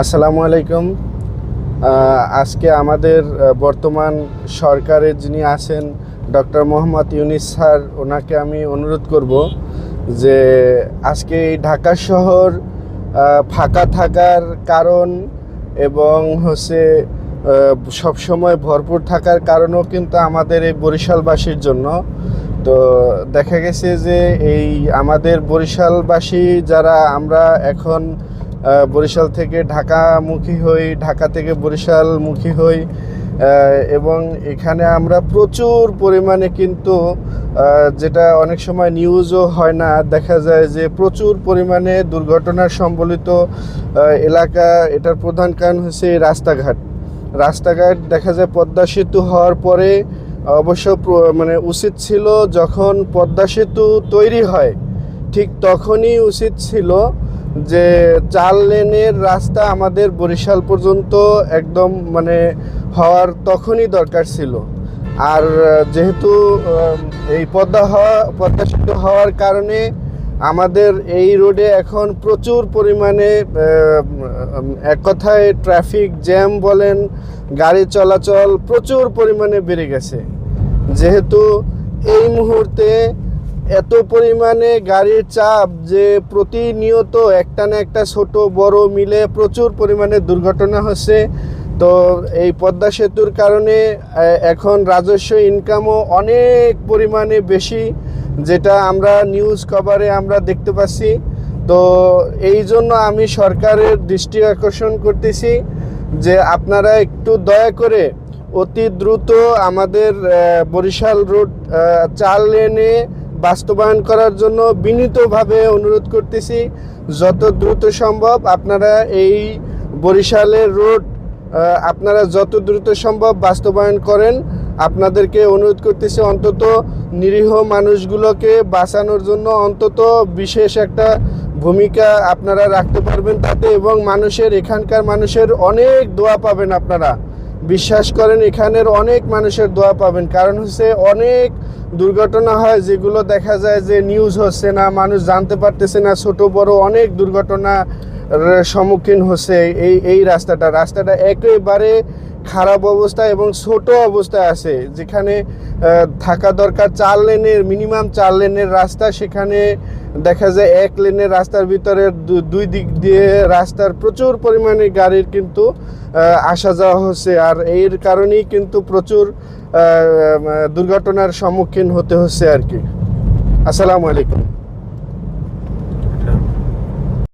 আসসালামু আলাইকুম। আজকে আমাদের বর্তমান সরকারের যিনি আছেন ডক্টর মোহাম্মদ ইউনিস স্যার, ওনাকে আমি অনুরোধ করব যে আজকে এই ঢাকা শহর ফাঁকা থাকার কারণ এবং সবসময় ভরপুর থাকার কারণও কিন্তু আমাদের এই বরিশালবাসীর জন্য। তো দেখা গেছে যে এই আমাদের বরিশালবাসী যারা আমরা এখন বরিশাল থেকে ঢাকামুখী হই, ঢাকা থেকে বরিশালমুখী হই, এবং এখানে আমরা প্রচুর পরিমাণে কিন্তু যেটা অনেক সময় নিউজও হয় না, দেখা যায় যে প্রচুর পরিমাণে দুর্ঘটনার সম্বলিত এলাকা। এটার প্রধান কারণ হচ্ছে রাস্তাঘাট দেখা যায় পদ্মা সেতু হওয়ার পরে অবশ্য উচিত ছিল যখন পদ্মা সেতু তৈরি হয় ঠিক তখনই উচিত ছিল যে 4 লেনের রাস্তা আমাদের বরিশাল পর্যন্ত একদম হওয়ার তখনই দরকার ছিল। আর যেহেতু এই পদ্মা সেতু হওয়ার কারণে আমাদের এই রোডে এখন প্রচুর পরিমাণে এক কথায় ট্রাফিক জ্যাম বলেন, গাড়ি চলাচল প্রচুর পরিমাণে বেড়ে গেছে। যেহেতু এই মুহূর্তে এত পরিমাণে গাড়ির চাপ যে প্রতিনিয়ত একটা না একটা ছোট বড় মিলে প্রচুর পরিমাণে দুর্ঘটনা হচ্ছে। তো এই পদ্মা সেতুর কারণে এখন রাজস্ব ইনকামও অনেক পরিমাণে বেশি, যেটা আমরা নিউজ কভারে আমরা দেখতে পাচ্ছি। তো এই জন্য আমি সরকারের দৃষ্টি আকর্ষণ করতেছি যে আপনারা একটু দয়া করে অতি দ্রুত আমাদের বরিশাল রোড 4 লেনে বাস্তবায়ন করার জন্য বিনীতভাবে অনুরোধ করতেছি। যত দ্রুত সম্ভব আপনারা এই বরিশালের রোড আপনারা যত দ্রুত সম্ভব বাস্তবায়ন করেন। আপনাদেরকে অনুরোধ করতেছি অন্তত নিরীহ মানুষগুলোকে বাঁচানোর জন্য অন্তত বিশেষ একটা ভূমিকা আপনারা রাখতে পারবেন তাতে, এবং এখানকার মানুষের অনেক দোয়া পাবেন। আপনারা বিশ্বাস করেন এখানের অনেক মানুষের দোয়া পাবেন, কারণ অনেক দুর্ঘটনা হয় যেগুলো দেখা যায় যে নিউজ হচ্ছে না, মানুষ জানতে পারতেছে না। ছোট বড় অনেক দুর্ঘটনার সম্মুখীন হচ্ছে এই রাস্তাটা একেবারে খারাপ অবস্থা এবং ছোট অবস্থায় আছে। যেখানে থাকা দরকার 4 লেনের, মিনিমাম 4 লেনের রাস্তা, সেখানে দেখা যায় 1 লেনের রাস্তার ভিতরে 2 দিক দিয়ে রাস্তার প্রচুর পরিমাণে গাড়ির কিন্তু আসা যাওয়া হচ্ছে। আর এর কারণেই কিন্তু প্রচুর দুর্ঘটনার সম্মুখীন হতে হচ্ছে আর কি। আসসালামু আলাইকুম।